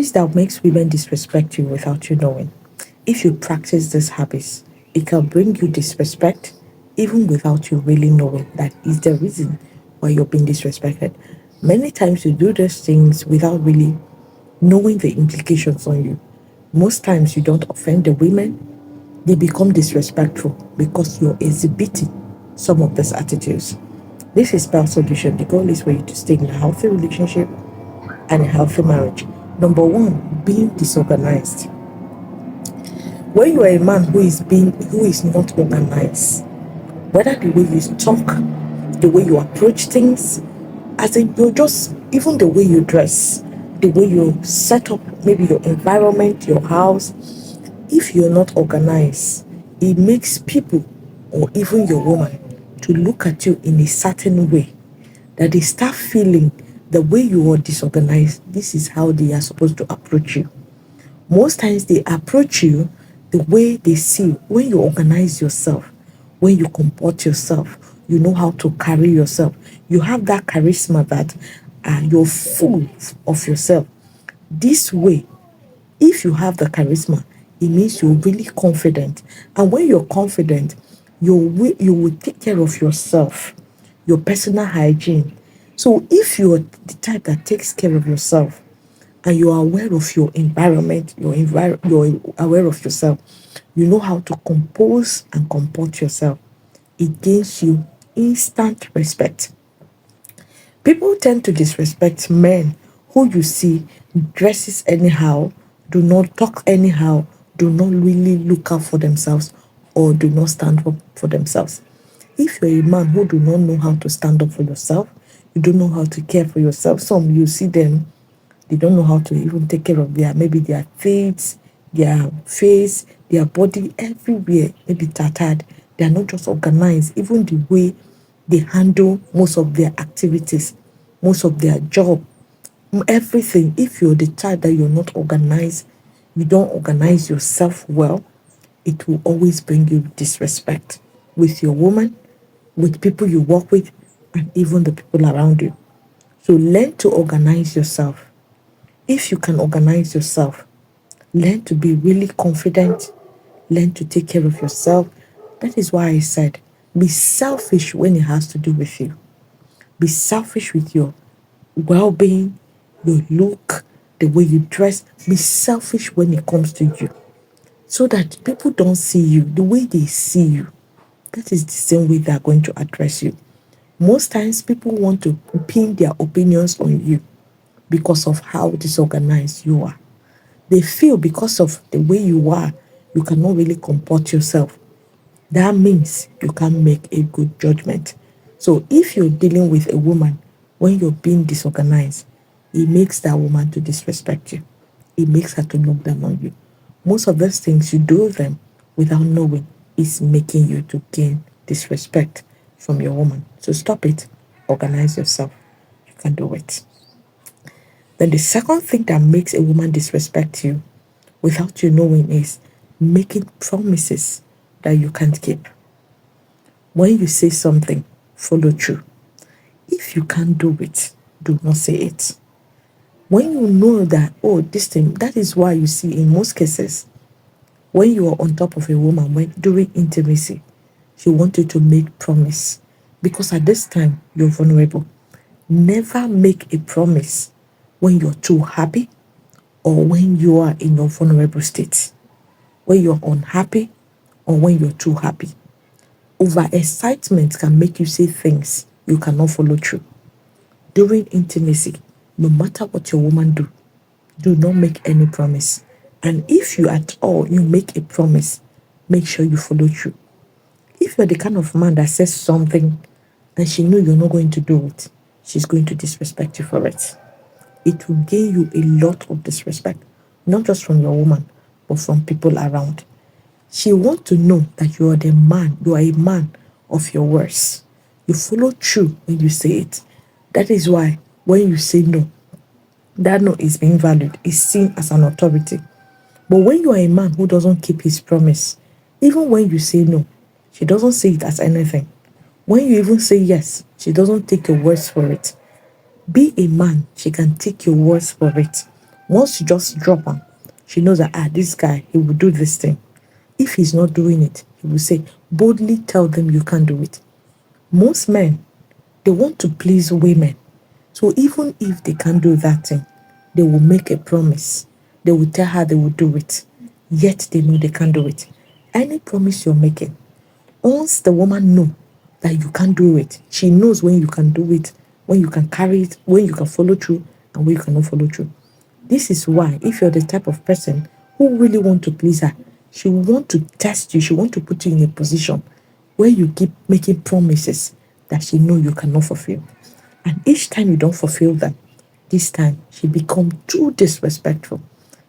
Habits that makes women disrespect you without you knowing. If you practice these habits, it can bring you disrespect even without you really knowing that is the reason why you're being disrespected. Many times you do these things without really knowing the implications on you. Most times you don't offend the women, they become disrespectful because you're exhibiting some of these attitudes. This is Spell Solution. The goal is for you to stay in a healthy relationship and a healthy marriage. Number one, being disorganized. When you are a man who is not organized, whether the way you talk, the way you approach things, as in you just even the way you dress, the way you set up maybe your environment, your house, if you're not organized, it makes people or even your woman to look at you in a certain way that they start feeling the way you are disorganized. This is how they are supposed to approach you. Most times they approach you the way they see when you organize yourself, when you comport yourself, you know how to carry yourself. You have that charisma that you're full of yourself. This way, if you have the charisma, it means you're really confident. And when you're confident, you will take care of yourself, your personal hygiene. So if you're the type that takes care of yourself, and you are aware of your environment, you're aware of yourself, you know how to compose and comport yourself, it gives you instant respect. People tend to disrespect men who you see dresses anyhow, do not talk anyhow, do not really look out for themselves, or do not stand up for themselves. If you're a man who do not know how to stand up for yourself, you don't know how to care for yourself. Some you see them, they don't know how to even take care of their feet, their face, their body, everywhere, maybe tattered. They are not just organized. Even the way they handle most of their activities, most of their job, everything. If you're the type that you're not organized, you don't organize yourself well, it will always bring you disrespect with your woman, with people you work with, and even the people around you. So learn to organize yourself. If you can organize yourself, learn to be really confident, learn to take care of yourself. That is why I said be selfish when it has to do with you. Be selfish with your well being, your look, the way you dress. Be selfish when it comes to you so that people don't see you the way they see you. That is the same way they are going to address you. Most times, people want to pin their opinions on you because of how disorganized you are. They feel because of the way you are, you cannot really comport yourself. That means you can't make a good judgment. So if you're dealing with a woman when you're being disorganized, it makes that woman to disrespect you. It makes her to look down on you. Most of those things you do them without knowing is making you to gain disrespect from your woman. So stop it. Organize yourself. You can do it. Then the second thing that makes a woman disrespect you without you knowing is making promises that you can't keep. When you say something, follow through. If you can't do it, do not say it. When you know that, oh, this thing, that is why you see in most cases, when you are on top of a woman, when during intimacy, she wants you to make promise. Because at this time, you're vulnerable. Never make a promise when you're too happy or when you are in your vulnerable state. When you're unhappy or when you're too happy. Over excitement can make you say things you cannot follow through. During intimacy, no matter what your woman do not make any promise. And if you at all you make a promise, make sure you follow through. If you're the kind of man that says something and she know you're not going to do it, she's going to disrespect you for it. It will gain you a lot of disrespect, not just from your woman, but from people around. She wants to know that you are the man, you are a man of your words. You follow through when you say it. That is why when you say no, that no is being valued, is seen as an authority. But when you are a man who doesn't keep his promise, even when you say no, she doesn't see it as anything. When you even say yes, she doesn't take your words for it. Be a man, she can take your words for it. Once you just drop him, she knows that this guy, he will do this thing. If he's not doing it, he will say, boldly tell them you can't do it. Most men, they want to please women. So even if they can't do that thing, they will make a promise. They will tell her they will do it. Yet they know they can't do it. Any promise you're making, once the woman know that you can't do it, she knows when you can do it, when you can carry it, when you can follow through, and when you cannot follow through. This is why, if you're the type of person who really want to please her, she will want to test you. She want to put you in a position where you keep making promises that she know you cannot fulfill. And each time you don't fulfill them, this time she become too disrespectful.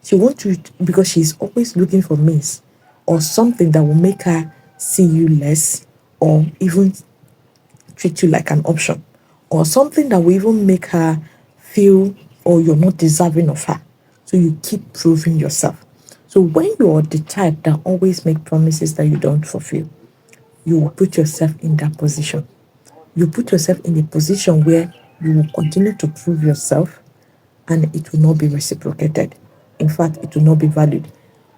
She wants you because she's always looking for means or something that will make her see you less or even treat you like an option or something that will even make her feel or you're not deserving of her. So you keep proving yourself. So when you're the type that always make promises that you don't fulfill, you will put yourself in that position. You put yourself in a position where you will continue to prove yourself and it will not be reciprocated. In fact, it will not be valued.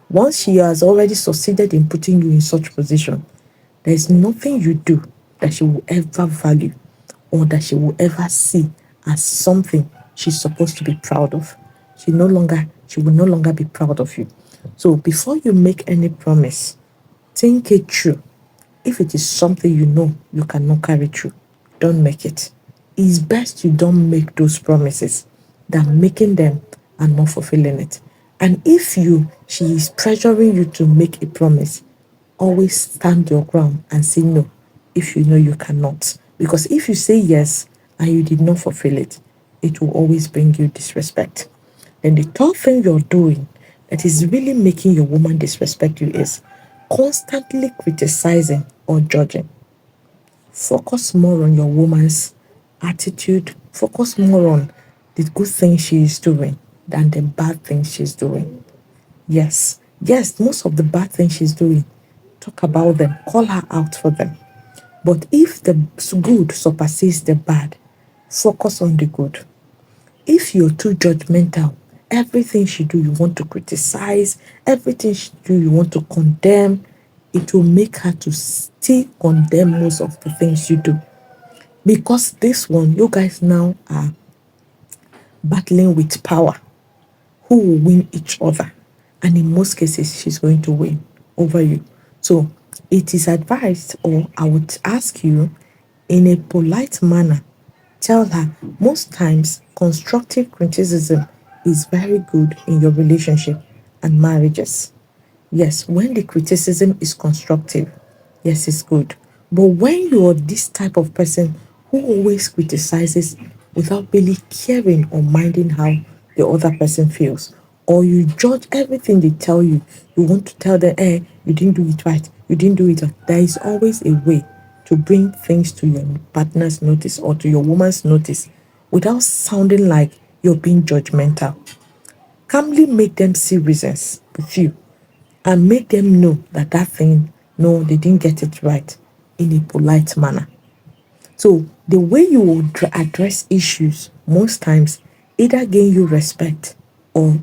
Once she has already succeeded in putting you in such position, there is nothing you do that she will ever value or that she will ever see as something she's supposed to be proud of. She will no longer be proud of you. So before you make any promise, think it through. If it is something you know you cannot carry through, don't make it. It's best you don't make those promises than making them and not fulfilling it. And if she is pressuring you to make a promise, always stand your ground and say no if you know you cannot. Because if you say yes and you did not fulfill it, it will always bring you disrespect. Then the third thing you're doing that is really making your woman disrespect you is constantly criticizing or judging. Focus more on your woman's attitude, focus more on the good things she is doing than the bad things she's doing. Yes, most of the bad things she's doing, talk about them, call her out for them. But if the good supersedes the bad, focus on the good. If you're too judgmental, everything she do you want to criticize, everything she do you want to condemn, it will make her to still condemn most of the things you do. Because this one, you guys now are battling with power. Who will win each other? And in most cases, she's going to win over you. So it is advised, or I would ask you in a polite manner, tell her most times constructive criticism is very good in your relationship and marriages. Yes, when the criticism is constructive, yes, it's good. But when you're this type of person who always criticizes without really caring or minding how the other person feels, or you judge everything they tell you, you want to tell them, you didn't do it right, you didn't do it right. There is always a way to bring things to your partner's notice or to your woman's notice without sounding like you're being judgmental. Calmly make them see reasons with you and make them know that that thing, no, they didn't get it right in a polite manner. So the way you will address issues most times either gain you respect or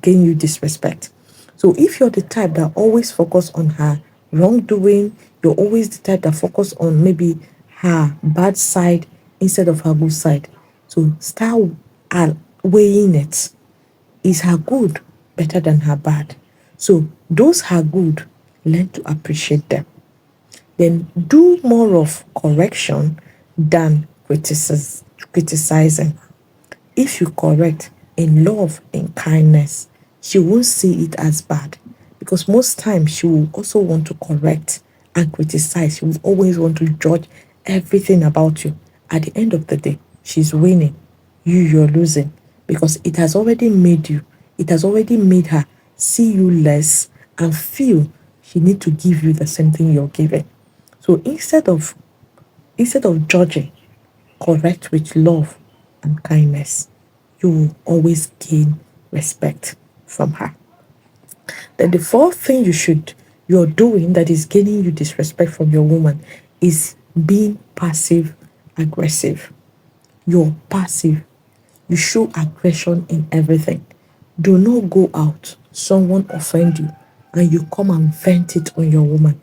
gain you disrespect. So if you're the type that always focus on her wrongdoing, you're always the type that focus on maybe her bad side instead of her good side. So start weighing it. Is her good better than her bad? So those her good, learn to appreciate them. Then do more of correction than criticizing. If you correct in love and kindness, she won't see it as bad because most times she will also want to correct and criticize. She will always want to judge everything about you. At the end of the day, she's winning. You're losing because it has already made her see you less and feel she need to give you the same thing you're giving. So instead of judging, correct with love and kindness. You will always gain respect from her. Then the fourth thing you're doing that is gaining you disrespect from your woman is being passive aggressive. You're passive. You show aggression in everything. Do not go out, someone offend you, and you come and vent it on your woman.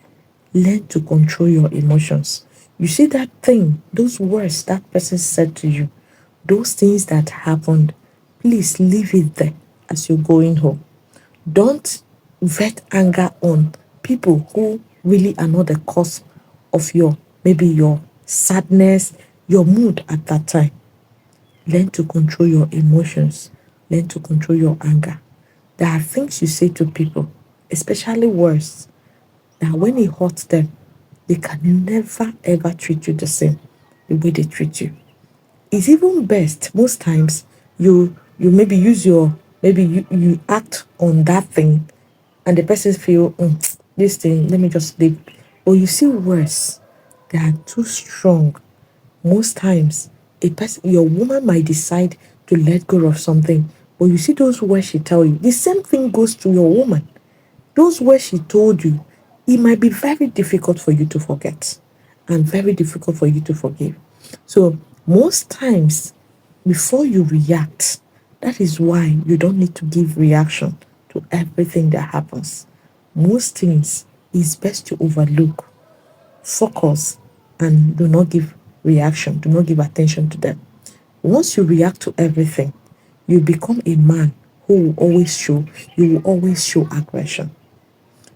Learn to control your emotions. You see that thing, those words that person said to you, those things that happened, please leave it there as you're going home. Don't vet anger on people who really are not the cause of your, maybe your sadness, your mood at that time. Learn to control your emotions. Learn to control your anger. There are things you say to people, especially words, that when it hurts them, they can never ever treat you the same the way they treat you. It's even best most times you maybe use your, maybe you act on that thing and the person feel, this thing, let me just leave. Or you see worse, they are too strong. Most times a person, your woman might decide to let go of something, but you see those words she tell you, the same thing goes to your woman. Those words she told you, it might be very difficult for you to forget and very difficult for you to forgive. So most times, before you react, that is why you don't need to give reaction to everything that happens. Most things is best to overlook, focus, and do not give reaction, do not give attention to them. Once you react to everything, you become a man who will always show, you will always show aggression.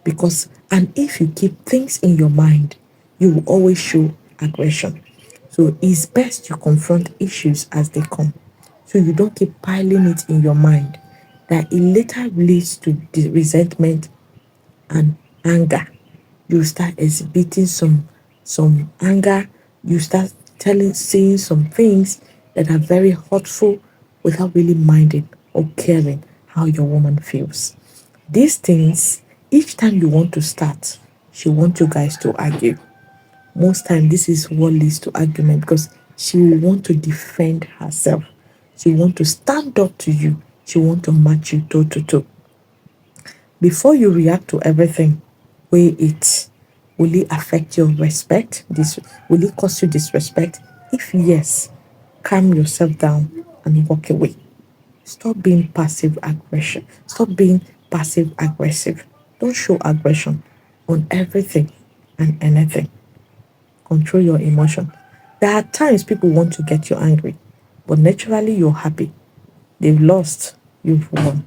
Because, and if you keep things in your mind, you will always show aggression. So it's best you confront issues as they come. So you don't keep piling it in your mind that it later leads to resentment and anger. You start exhibiting some anger. You start telling saying some things that are very hurtful without really minding or caring how your woman feels. These things, each time you want to start, she wants you guys to argue. Most time this is what leads to argument because she will want to defend herself. She want to stand up to you. She want to match you toe to toe. Before you react to everything, weigh it. Will it affect your respect? This will it cause you disrespect? If yes, calm yourself down and walk away. Stop being passive aggression. Stop being passive aggressive. Don't show aggression on everything and anything. Control your emotion. There are times people want to get you angry, but naturally you're happy. They've lost, you've won.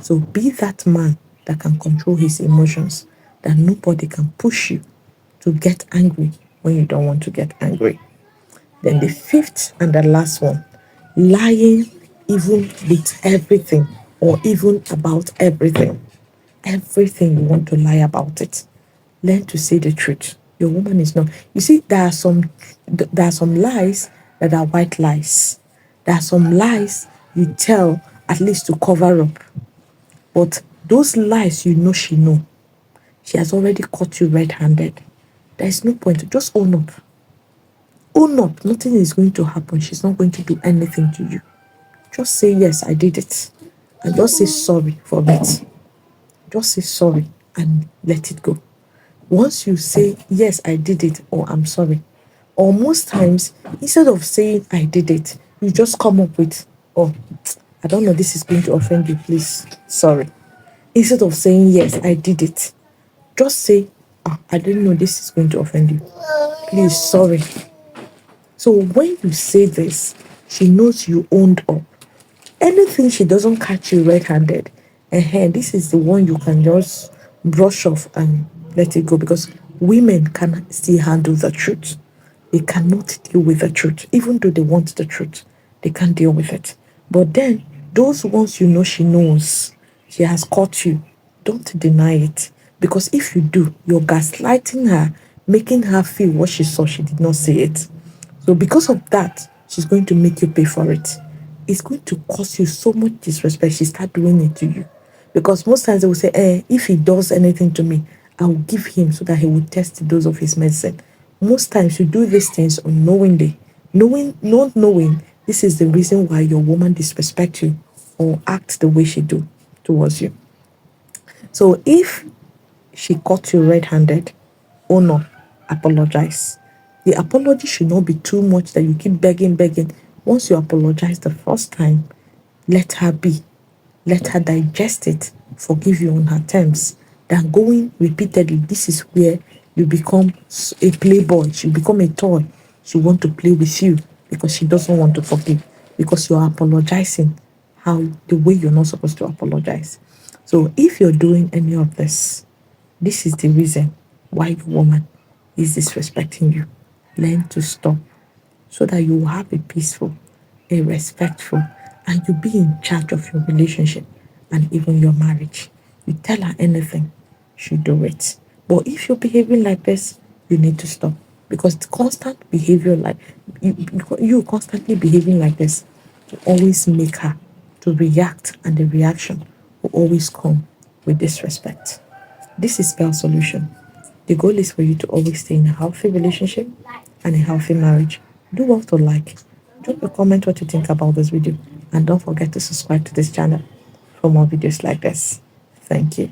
So be that man that can control his emotions, that nobody can push you to get angry when you don't want to get angry. Then the fifth and the last one, lying even with everything or even about everything. Everything you want to lie about it. Learn to say the truth. Your woman is not. You see, there are some lies that are white lies. There are some lies you tell at least to cover up. But those lies you know she know. She has already caught you red-handed. There is no point. Just own up. Own up. Nothing is going to happen. She's not going to do anything to you. Just say yes, I did it. And just say sorry for it. Just say sorry and let it go. Once you say, yes, I did it, or I'm sorry, or most times, instead of saying, I did it, you just come up with, oh, I don't know, this is going to offend you, please, sorry. Instead of saying, yes, I did it, just say, I didn't know this is going to offend you, please, sorry. So when you say this, she knows you owned up. Anything she doesn't catch you red-handed, this is the one you can just brush off and let it go because women can still handle the truth. They cannot deal with the truth, even though they want the truth. They can't deal with it. But then those ones you know she knows, she has caught you. Don't deny it. Because if you do, you're gaslighting her, making her feel what she saw, she did not say it. So because of that, she's going to make you pay for it. It's going to cause you so much disrespect. She start doing it to you. Because most times they will say, if he does anything to me, I will give him so that he will test the dose of his medicine. Most times you do these things unknowingly. Not knowing this is the reason why your woman disrespect you or act the way she do towards you. So if she caught you red-handed, oh no, apologize. The apology should not be too much that you keep begging. Once you apologize the first time, let her be. Let her digest it, forgive you on her terms. Than going repeatedly, this is where you become a playboy. She become a toy. She want to play with you because she doesn't want to forgive. Because you are apologizing how the way you're not supposed to apologize. So if you're doing any of this is the reason why your woman is disrespecting you. Learn to stop so that you will have a peaceful, a respectful, and you be in charge of your relationship and even your marriage. You tell her anything, she do it. But if you're behaving like this, you need to stop because the constant behavior, like you constantly behaving like this, will always make her to react, and the reaction will always come with disrespect. This is spell solution. The goal is for you to always stay in a healthy relationship and a healthy marriage. Do well to like. Drop a comment what you think about this video, and don't forget to subscribe to this channel for more videos like this. Thank you.